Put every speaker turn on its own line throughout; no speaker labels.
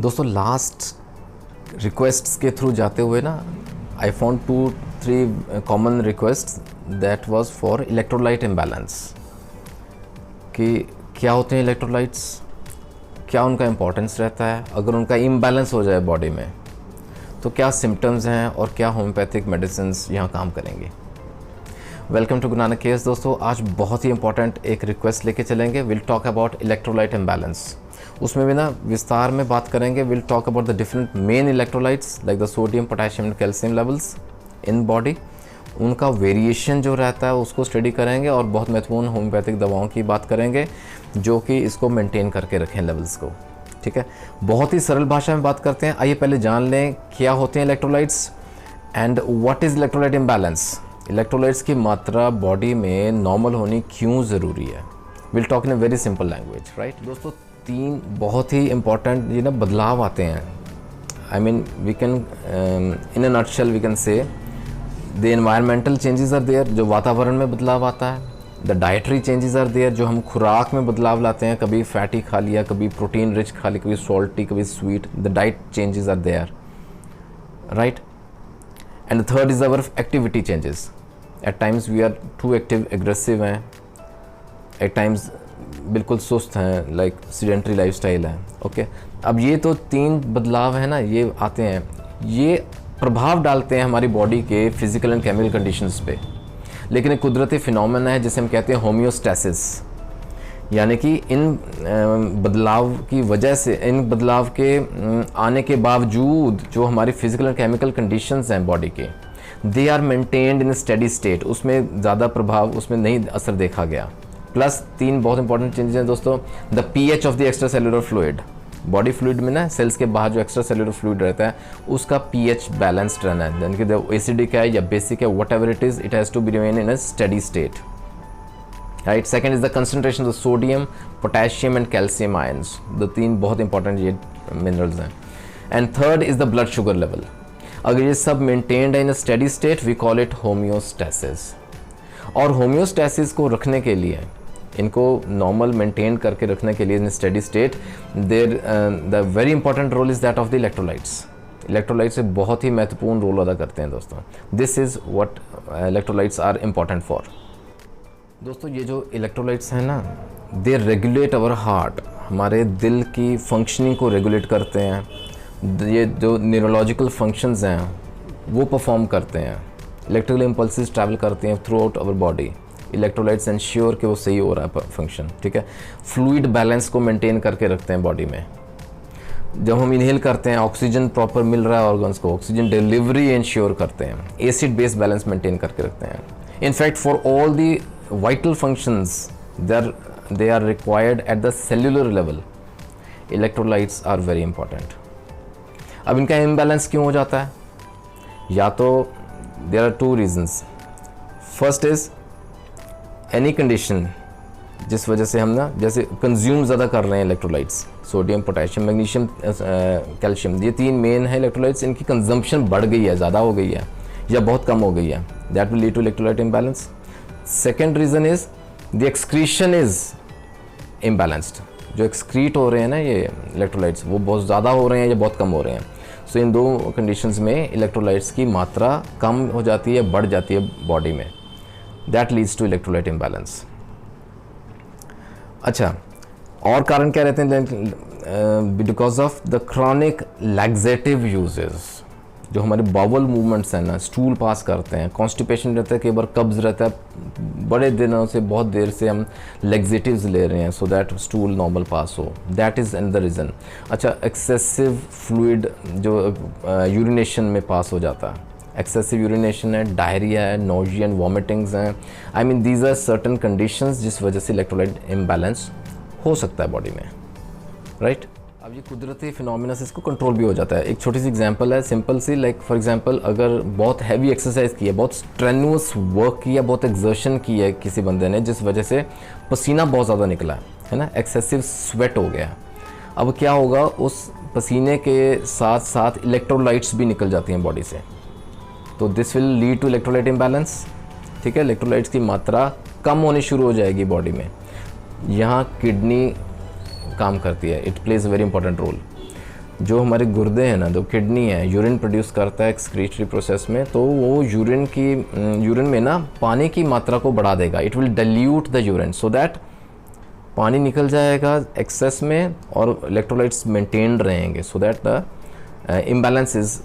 दोस्तों last requests के through जाते हुए ना I found 2-3 common request that was for electrolyte imbalance कि क्या होते हैं इलेक्ट्रोलाइट्स, क्या उनका इम्पोर्टेंस रहता है, अगर उनका इम्बैलेंस हो जाए बॉडी में तो क्या सिम्टम्स हैं और क्या होम्योपैथिक मेडिसिन्स यहाँ काम करेंगे। Welcome to Guru Nanak cares. दोस्तों आज बहुत ही इंपॉर्टेंट एक रिक्वेस्ट लेके चलेंगे। Will talk about electrolyte imbalance. उसमें भी ना विस्तार में बात करेंगे। Will talk about the different main electrolytes like the sodium, potassium and calcium levels in body. उनका वेरिएशन जो रहता है उसको स्टडी करेंगे और बहुत महत्वपूर्ण होम्योपैथिक दवाओं की बात करेंगे जो कि इसको मेंटेन करके रखें लेवल्स को। ठीक है, बहुत ही सरल भाषा में बात करते हैं। आइए पहले जान लें क्या होते हैं electrolytes and what is electrolyte imbalance. Electrolytes की मात्रा बॉडी में नॉर्मल होनी क्यों ज़रूरी है। Will talk in a very simple language, right. दोस्तों 3 बहुत ही इंपॉर्टेंट ये ना बदलाव आते हैं। I mean we can in a nutshell we can say the environmental changes are there, जो वातावरण में बदलाव आता है। The dietary changes are there, जो हम खुराक में बदलाव लाते हैं, कभी फैटी खा लिया, कभी प्रोटीन रिच खा लिया, कभी सॉल्टी, कभी sweet. The diet changes are there, right. And the third is our activity changes. At times we are too active, aggressive हैं, एट टाइम्स बिल्कुल सुस्त हैं, लाइक सीडेंट्री लाइफस्टाइल है। ओके, अब ये तो 3 बदलाव है ना, ये आते हैं, ये प्रभाव डालते हैं हमारी बॉडी के फिजिकल एंड केमिकल कंडीशंस पे। लेकिन एक कुदरती फिनोमेना है जिसे हम कहते हैं होम्योस्टैसिस, यानी कि इन बदलाव की वजह से, इन बदलाव के आने के बावजूद जो हमारी फिजिकल एंड केमिकल कंडीशंस हैं बॉडी के, they are maintained in steady state. उसमें ज़्यादा प्रभाव, उसमें नहीं असर देखा गया। प्लस 3 बहुत इंपॉर्टेंट चेंजेस हैं दोस्तों। The pH of the extra cellular fluid, body fluid में ना सेल्स के बाहर जो एक्स्ट्रा सेलुलर फ्लूइड रहता है उसका पीएच बैलेंस्ड रहना है, यानी कि एसिडिक है या बेसिक है, whatever it is, it has to be remain in a steady state, right. Second is the concentration of sodium, potassium and calcium ions. The 3 बहुत इंपॉर्टेंट ये मिनरल्स हैं। And third is the blood sugar level. अगर ये सब maintained है in a steady state we call it homeostasis. और homeostasis को रखने के लिए, इनको नॉर्मल मेंटेन करके रखने के लिए in steady state, there the very important role is that of the electrolytes. Electrolytes से बहुत ही महत्वपूर्ण रोल अदा करते हैं दोस्तों। This is what electrolytes are important for. दोस्तों ये जो इलेक्ट्रोलाइट्स हैं ना, दे रेगुलेट अवर हार्ट, हमारे दिल की फंक्शनिंग को रेगुलेट करते हैं। ये जो न्यूरोलॉजिकल फंक्शंस हैं वो परफॉर्म करते हैं। इलेक्ट्रिकल इम्पल्सेस ट्रैवल करते हैं through out our body. Electrolytes ensure कि वो सही हो रहा है फंक्शन, ठीक है। फ्लूइड बैलेंस को मेंटेन करके रखते हैं बॉडी में। जब हम इनहेल करते हैं ऑक्सीजन प्रॉपर मिल रहा है ऑर्गन्स को, ऑक्सीजन डिलीवरी इंश्योर करते हैं। एसिड बेस बैलेंस मेंटेन करके रखते हैं। In fact for all the vital functions they are required at the cellular level, electrolytes are very important. अब इनका इम्बैलेंस क्यों हो जाता है? या तो there are 2 reasons. First is any condition जिस वजह से हम ना जैसे कंज्यूम ज़्यादा कर रहे हैं electrolytes, sodium, potassium, magnesium, calcium, ये 3 मेन है इलेक्ट्रोलाइट्स। इनकी कंजम्पशन बढ़ गई है, ज़्यादा हो गई है या बहुत कम हो गई है, that will lead to electrolyte imbalance. Second reason is the excretion is imbalanced. जो एक्सक्रीट हो रहे हैं ना ये इलेक्ट्रोलाइट्स, वो बहुत ज़्यादा हो रहे हैं या बहुत कम हो रहे हैं। सो इन 2 कंडीशंस में इलेक्ट्रोलाइट्स की मात्रा कम हो जाती है, बढ़ जाती है बॉडी में, that leads to electrolyte imbalance. अच्छा, और कारण क्या रहते हैं? Because of the chronic laxative uses, जो हमारे बाउल मूवमेंट्स हैं ना, स्टूल पास करते हैं, कॉन्स्टिपेशन रहता है, कई बार कब्ज रहता है, बड़े दिनों से, बहुत देर से हम लैक्सेटिव्स ले रहे हैं so that stool normal pass हो, दैट इज़ अनदर रीज़न। अच्छा, एक्सेसिव फ्लूइड जो यूरिनेशन में पास हो जाता है, एक्सेसिव यूरिनेशन है, डायरिया है, नोजिया एंड वॉमिटिंग्स हैं। I mean these are certain conditions जिस वजह से इलेक्ट्रोलाइट इम्बैलेंस हो सकता है बॉडी में, राइट। अब ये कुदरती फिनोमिना से इसको कंट्रोल भी हो जाता है। एक छोटी सी एग्जांपल है, सिंपल सी, लाइक फॉर एग्जांपल अगर बहुत हैवी एक्सरसाइज की है, बहुत स्ट्रेनुअस वर्क किया, बहुत एक्सर्शन की है किसी बंदे ने, जिस वजह से पसीना बहुत ज़्यादा निकला है ना, एक्सेसिव स्वेट हो गया। अब क्या होगा, उस पसीने के साथ साथ इलेक्ट्रोलाइट्स भी निकल जाती हैं बॉडी से, तो this will lead to electrolyte imbalance, ठीक है। इलेक्ट्रोलाइट्स की मात्रा कम होनी शुरू हो जाएगी बॉडी में। यहाँ किडनी काम करती है, it plays a very important role. जो हमारे गुर्दे हैं ना, जो किडनी है, यूरिन प्रोड्यूस करता है एक्सक्रीटरी प्रोसेस में, तो वो यूरिन में ना पानी की मात्रा को बढ़ा देगा। It will dilute the urine so that पानी निकल जाएगा एक्सेस में और इलेक्ट्रोलाइट्स मेंटेन रहेंगे, so that the imbalance is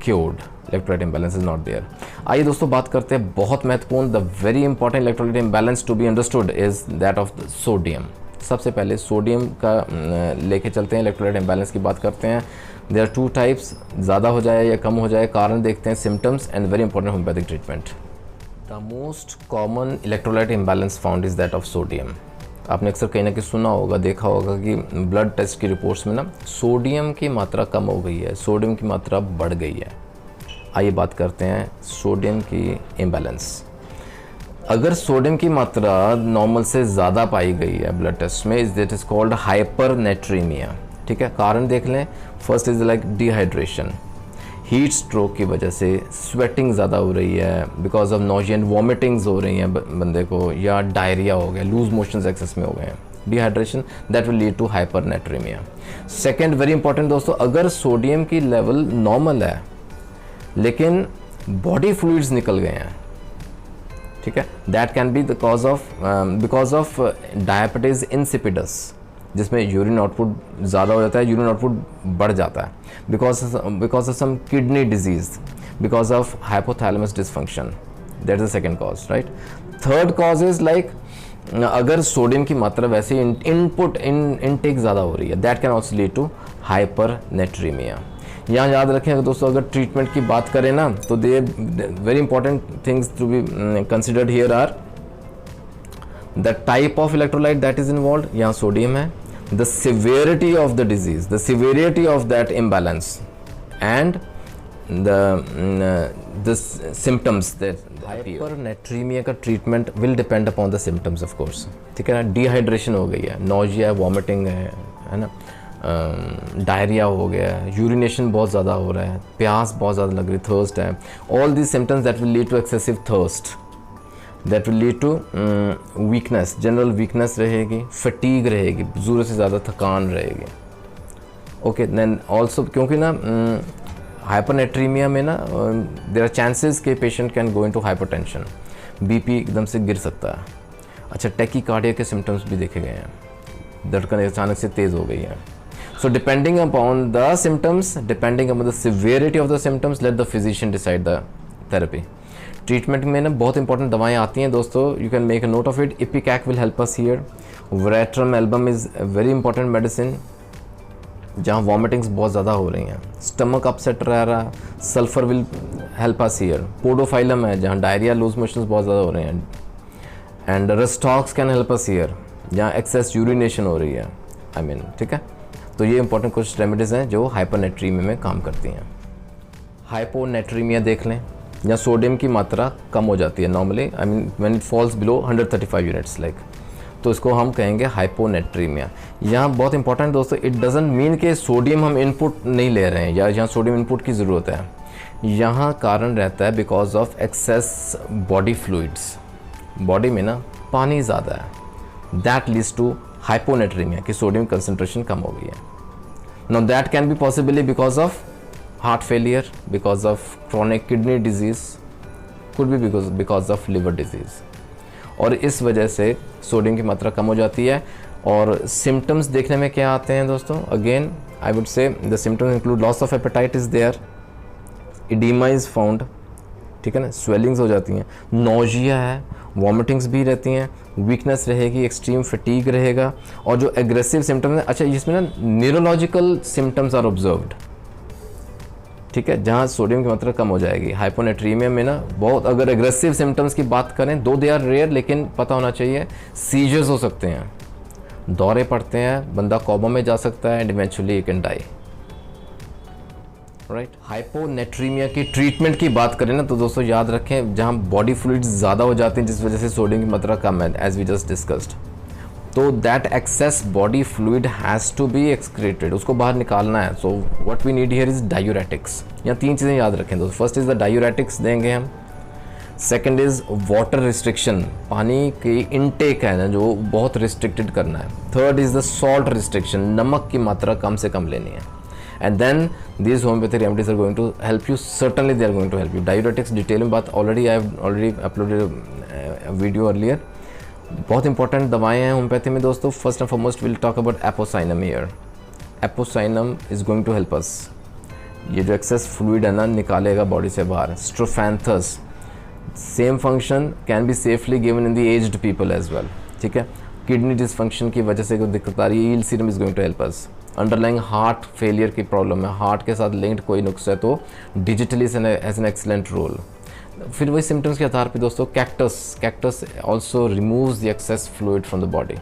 cured, electrolyte imbalance is not there. आइए दोस्तों बात करते हैं बहुत महत्वपूर्ण, the very important electrolyte imbalance to be understood is that of sodium. सबसे पहले सोडियम का लेके चलते हैं, इलेक्ट्रोलाइट इम्बैलेंस की बात करते हैं। देयर आर 2 टाइप्स, ज़्यादा हो जाए या कम हो जाए, कारण देखते हैं, symptoms and very important homeopathic treatment. The most common electrolyte imbalance found is that of sodium. आपने अक्सर कहीं ना कहीं सुना होगा, देखा होगा कि ब्लड टेस्ट की रिपोर्ट्स में ना सोडियम की मात्रा कम हो गई है, सोडियम की मात्रा बढ़ गई है। आइए बात करते हैं सोडियम की इम्बैलेंस। अगर सोडियम की मात्रा नॉर्मल से ज़्यादा पाई गई है ब्लड टेस्ट में, इज दैट इज़ कॉल्ड हाइपरनेट्रीमिया। ठीक है, कारण देख लें। First is like dehydration, heat stroke की वजह से स्वेटिंग ज़्यादा हो रही है, because of nausea and vomitings हो रही हैं बंदे को, या डायरिया हो गया, लूज मोशंस एक्सेस में हो गए हैं, dehydration, that will lead to hypernatraemia. Second very important दोस्तों, अगर सोडियम की लेवल नॉर्मल है लेकिन बॉडी फ्लूइड्स निकल गए हैं, ठीक है, that can be the because of diabetes insipidus, जिसमें यूरिन आउटपुट ज़्यादा हो जाता है, यूरिन आउटपुट बढ़ जाता है, because of some kidney disease, because of hypothalamus dysfunction, that is the second cause, right. Third cause is like अगर sodium की मात्रा वैसे इनटेक ज़्यादा हो रही है, that can also lead to hypernatraemia. यहाँ याद रखें अगर दोस्तों, अगर ट्रीटमेंट की बात करें ना, तो the very important things to be considered here are the type of electrolyte that is involve, यहाँ सोडियम है, the severity of the disease, the severity of that imbalance, and the symptoms that. Hypernatremia का treatment will depend upon the symptoms of course, ठीक है ना। Dehydration हो गई है, nausea है, वॉमिटिंग है ना, डायरिया हो गया, यूरिनेशन बहुत ज़्यादा हो रहा है, प्यास बहुत ज़्यादा लग रही, थर्स्ट है, all these symptoms that will lead to excessive thirst, that will lead to weakness, general weakness रहेगी, फटीग रहेगी, ज़रूरत से ज़्यादा थकान रहेगी। ओके, देन ऑल्सो क्योंकि ना हाइपरनेट्रीमिया में ना देयर आर चांसेस के patient can go into hypertension, BP एकदम से गिर सकता है। अच्छा, टैकीकार्डिया के सिम्टम्स भी देखे गए हैं, धड़कन अचानक से तेज़ हो गई है। So depending upon the symptoms, depending upon the severity of the symptoms, let the physician decide the therapy. Treatment में ना बहुत इंपॉर्टेंट दवाएं आती हैं दोस्तों, you can make a note of it. इपिकैक will help us here, veratrum album is very important medicine जहाँ vomitings बहुत ज़्यादा हो रही हैं, स्टमक अपसेट रह रहा, sulphur will help us here. Podophyllum है जहाँ डायरिया, लूज मोशंस बहुत ज़्यादा हो रहे हैं, and restocks can help us here जहाँ एक्सेस यूरिनेशन हो रही है, आई मीन, ठीक है। तो ये इंपॉर्टेंट कुछ रेमेडीज़ हैं जो हाइपरनेट्रीमिया में काम करती हैं। हाइपोनेट्रीमिया देख लें, जहाँ सोडियम की मात्रा कम हो जाती है normally, I mean when it falls below 135 units like, तो इसको हम कहेंगे हाइपोनेट्रीमिया। यहाँ बहुत इंपॉर्टेंट दोस्तों, इट डजंट मीन कि सोडियम हम इनपुट नहीं ले रहे हैं या यहाँ सोडियम इनपुट की ज़रूरत है, यहाँ कारण रहता है because of access body fluids, body में ना पानी ज़्यादा है, दैट लीड्स टू हाइपोनेट्रीमिया कि सोडियम कंसंट्रेशन कम हो गई है। Now that can B possibly because of heart failure, because of chronic kidney disease, could be because of liver disease, और इस वजह से सोडियम की मात्रा कम हो जाती है। और सिम्टम्स देखने में क्या आते हैं दोस्तों, again I would say the symptoms include loss of appetite is there, oedema is found, ठीक है ना, स्वेलिंग्स हो जाती हैं, नोजिया है, वॉमिटिंग्स भी रहती हैं, वीकनेस रहेगी, एक्सट्रीम फटीग रहेगा, और जो एग्रेसिव सिम्टम्स हैं, अच्छा इसमें ना न्यूरोलॉजिकल सिम्टम्स आर ऑब्जर्व्ड, ठीक है, जहाँ सोडियम की मात्रा कम हो जाएगी। हाइपोनेट्रीमिया में ना बहुत, अगर एग्रेसिव सिम्टम्स की बात करें, दो दे आर रेयर, लेकिन पता होना चाहिए, सीजर्स हो सकते हैं, दौरे पड़ते हैं, बंदा कोमा में जा सकता है, and eventually he can die, right. Hyponatraemia की ट्रीटमेंट की बात करें ना, तो दोस्तों याद रखें, जहाँ बॉडी फ्लूइड्स ज़्यादा हो जाते हैं जिस वजह से सोडियम की मात्रा कम है, एज वी जस्ट डिस्कस्ड, तो that excess body fluid has to be excreted, उसको बाहर निकालना है। So what we need here is diuretics. यहाँ 3 चीज़ें याद रखें दोस्तों, फर्स्ट इज़ द डायूरेटिक्स देंगे हम, सेकेंड इज़ वाटर रिस्ट्रिक्शन, पानी की इनटेक है ना जो बहुत रिस्ट्रिक्टेड करना है, third is the salt restriction, नमक की मात्रा कम से कम लेनी है, and then these homeopathic remedies are going to help you. Certainly they are going to help you. Diuretics detail में बात already I have already uploaded video earlier. बहुत important दवाएं हैं होम्योपैथी में दोस्तों. First and foremost will talk about apocynum here. Apocynum is going to help us. ये जो access fluid है ना निकालेगा बॉडी से बाहर. Strophanthus same function can be safely given in the aged people as well. ठीक है. किडनी डिसफंक्शन की वजह से कोई दिक्कत आ रही है, eel serum is going to help us. Underlying heart failure की प्रॉब्लम है, हार्ट के साथ लिंक्ड कोई नुक्स है तो digitalis as an excellent role. फिर वही सिम्टम्स के आधार पे दोस्तों cactus also removes the excess fluid from the body.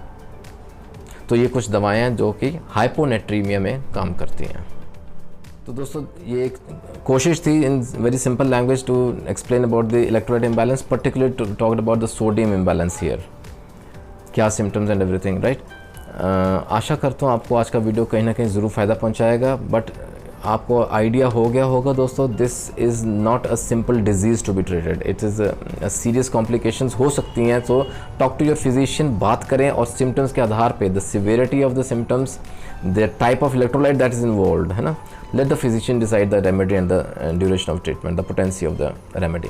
तो ये कुछ दवाएं हैं जो कि हाइपोनेट्रीमिया में काम करती हैं. तो दोस्तों ये एक कोशिश थी in very simple language to explain about the electrolyte imbalance, particularly talked about the sodium imbalance here. क्या सिम्टम्स एंड एवरीथिंग, राइट. आशा करता हूँ आपको आज का वीडियो कहीं ना कहीं ज़रूर फ़ायदा पहुँचाएगा. बट आपको आइडिया हो गया होगा दोस्तों, this is not a simple disease to be treated. It is serious complications हो सकती हैं. तो टॉक टू योर फिजिशियन, बात करें और सिम्टम्स के आधार पे the severity of the symptoms, the type of electrolyte that is involved, है ना. Let the physician decide the remedy and the duration of treatment, the potency of the remedy.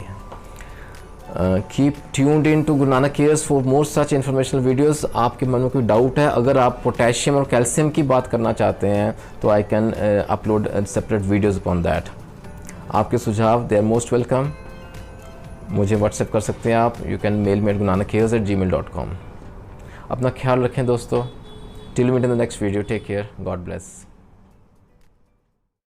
Keep tuned in to Guru Nanak cares for more such informational videos. आपके मन में कोई doubt है, अगर आप potassium और कैल्शियम की बात करना चाहते हैं तो I can upload separate videos upon that. आपके सुझाव दे आर मोस्ट वेलकम. मुझे व्हाट्सएप कर सकते हैं आप. You can mail me at gurunanak@gmail.com. अपना ख्याल रखें दोस्तों. Till meet in the next video. Take care. God bless.